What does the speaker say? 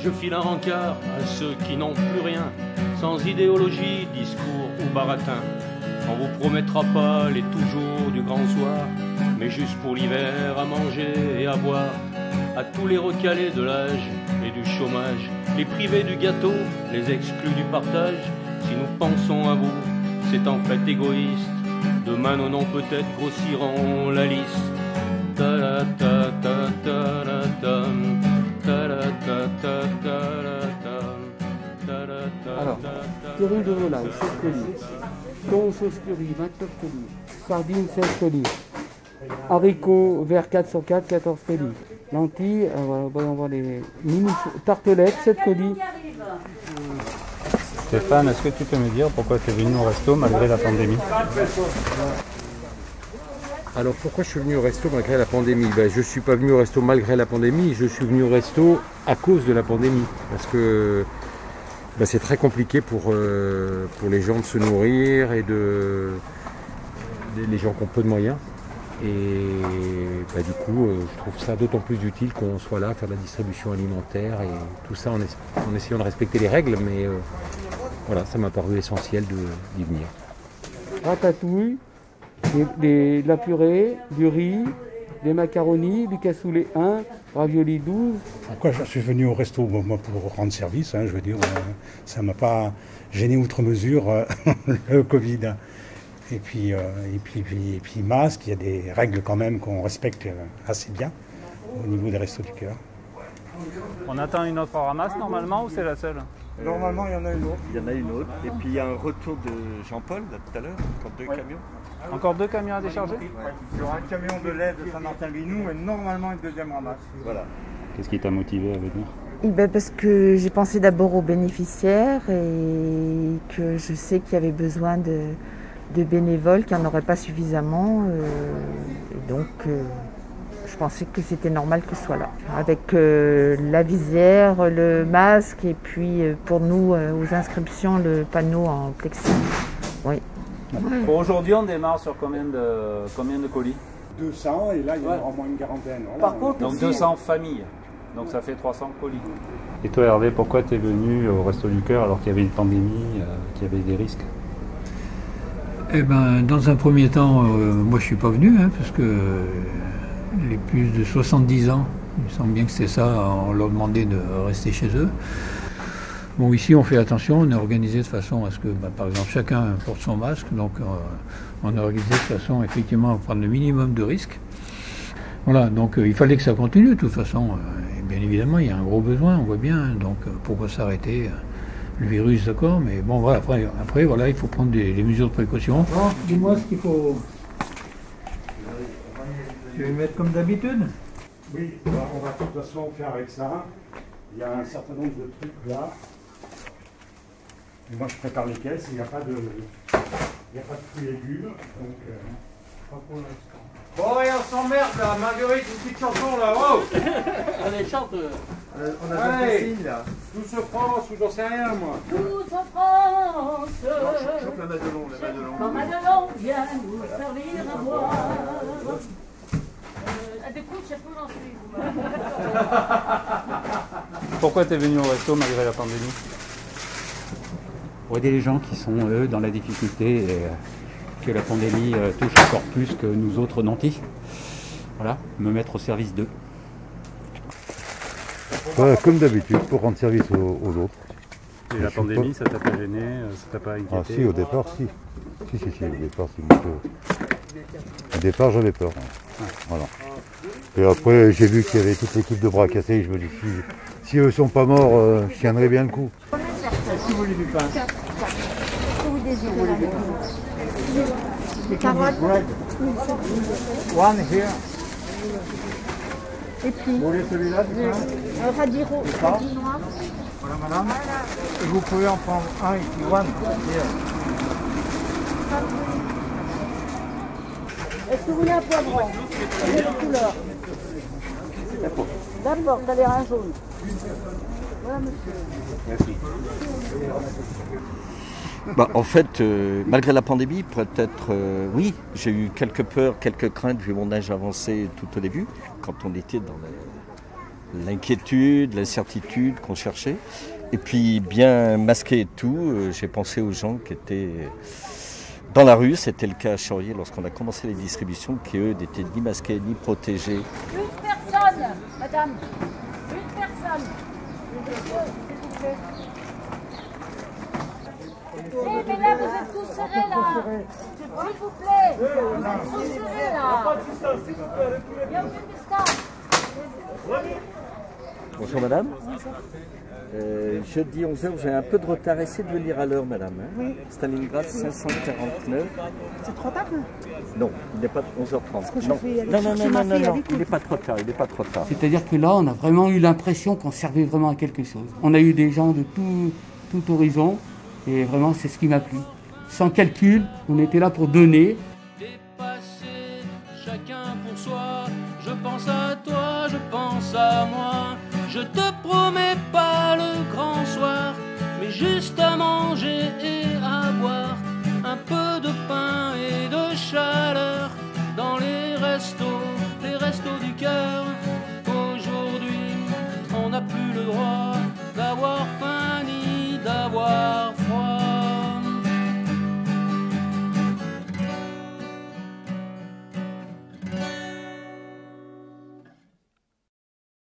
je file un rencard à ceux qui n'ont plus rien, sans idéologie, discours ou baratin. On vous promettra pas les toujours du grand soir, mais juste pour l'hiver à manger et à boire. À tous les recalés de l'âge et du chômage, les privés du gâteau, les exclus du partage. Si nous pensons à vous, c'est en fait égoïste. Demain nos noms peut-être grossiront la liste. Alors, terrine de volaille, 7 colis. Thon sauce curry, 29 colis. Sardines, 16 colis. Haricots verts 404, 14 colis. Lentilles, on va voir les mini tartelettes, 7 colis. Stéphane, est-ce que tu peux me dire pourquoi tu es venu au resto malgré la pandémie? Alors pourquoi je suis venu au resto malgré la pandémie? Je ne suis pas venu au resto malgré la pandémie, je suis venu au resto à cause de la pandémie. Parce que c'est très compliqué pour les gens de se nourrir et les gens qui ont peu de moyens. Et du coup, je trouve ça d'autant plus utile qu'on soit là, faire de la distribution alimentaire et tout ça en essayant de respecter les règles. Mais voilà, ça m'a paru essentiel d'y venir. Ratatouille, la purée, du riz, des macaronis, du cassoulet 1, ravioli 12. Pourquoi je suis venu au resto? Moi, pour rendre service, je veux dire, ça ne m'a pas gêné outre mesure le Covid. Et puis masque, il y a des règles quand même qu'on respecte assez bien au niveau des restos du cœur. On attend une autre ramasse normalement ou c'est la seule? Normalement, il y en a une autre. Il y en a une autre. Et puis il y a un retour de Jean-Paul là, tout à l'heure, encore 2 camions. Encore 2 camions à décharger? Il y aura un camion de lait de Saint-Martin-Vinou et normalement une deuxième ramasse. Voilà. Qu'est-ce qui t'a motivé à venir? Parce que j'ai pensé d'abord aux bénéficiaires et que je sais qu'il y avait besoin de bénévoles, qu'il n'y en aurait pas suffisamment. Et donc, je pensais que c'était normal que ce soit là. Avec la visière, le masque et puis pour nous, aux inscriptions, le panneau en plexi. Oui. Pour aujourd'hui, on démarre sur combien de colis? 200 et là, il y en aura au moins une quarantaine. Voilà. Par contre, Donc aussi, 200 familles. Donc ça fait 300 colis. Et toi Hervé, pourquoi tu es venu au Resto du Cœur alors qu'il y avait une pandémie, qu'il y avait des risques? Dans un premier temps, moi je suis pas venu, parce que les plus de 70 ans, il me semble bien que c'est ça, on leur demandait de rester chez eux. Bon, ici on fait attention, on est organisé de façon à ce que, par exemple, chacun porte son masque, donc on est organisé de façon effectivement à prendre le minimum de risques. Voilà, donc il fallait que ça continue de toute façon. Et bien évidemment, il y a un gros besoin, on voit bien, donc pourquoi s'arrêter? Le virus, d'accord, mais bon, voilà, après voilà, il faut prendre des mesures de précaution. Bon, dis-moi ce qu'il faut. Tu veux mettre comme d'habitude? Oui, on va de toute façon faire avec ça. Il y a un certain nombre de trucs là. Et moi, je prépare les caisses, il n'y a pas de fruits et légumes, donc pas pour l'instant. Bon, et on s'emmerde là, Marguerite, une petite chanson là, oh. allez, chante. On a un signe là. Douce France ou j'en sais rien moi. Douce France, Chope la Madelon, quand Madelon vient nous servir à boire. Du coup, je sais pas où j'en suis. Pourquoi tu es venu au resto malgré la pandémie? Pour aider les gens qui sont, eux, dans la difficulté et que la pandémie touche encore plus que nous autres nantis. Voilà, me mettre au service d'eux. Voilà, comme d'habitude, pour rendre service aux autres. Et la pandémie, ça t'a pas gêné, ça t'a pas inquiété? Ah si, au départ, si. Si, au départ, c'est un peu... Au départ, j'avais peur. Voilà. Et après, j'ai vu qu'il y avait toute l'équipe de bras cassés, je me dis, si eux sont pas morts, je tiendrai bien le coup. Est-ce que vous voulez du pain? Qu'est-ce que vous désirez là? Des carottes. One here. Et puis, Vous voulez celui-là du pain? radis noir. Voilà madame. Et vous pouvez en prendre un ici, one. Here. Est-ce que vous voulez un poivron? Quelle couleur? D'abord, t'as l'air un jaune. Voilà, monsieur. Merci. En fait, malgré la pandémie, peut-être, oui, j'ai eu quelques peurs, quelques craintes vu mon âge avancé tout au début, quand on était l'inquiétude, l'incertitude qu'on cherchait. Et puis bien masqué et tout, j'ai pensé aux gens qui étaient dans la rue. C'était le cas à Chaurier lorsqu'on a commencé les distributions, qui eux n'étaient ni masqués ni protégés. Une personne, madame. Une personne. S'il vous plaît. Eh, mais là, vous êtes tous serrés, là. S'il vous plaît. Vous êtes tous serrés, là. Il n'y a aucune distance. Bonjour madame. Jeudi 11h, j'ai un peu de retard. Essayez de venir à l'heure madame. Hein. Oui. Stalingrad 549. C'est trop tard? Non, il n'est pas 11h30. Non, Il n'est pas trop tard, il n'est pas trop tard. C'est-à-dire que là, on a vraiment eu l'impression qu'on servait vraiment à quelque chose. On a eu des gens de tout horizon, et vraiment, c'est ce qui m'a plu. Sans calcul, on était là pour donner. Dépasser chacun pour soi, je pense à toi, je pense à moi. Je te promets pas le grand soir, mais juste à manger et à boire. Un peu de pain et de chaleur dans les restos du cœur.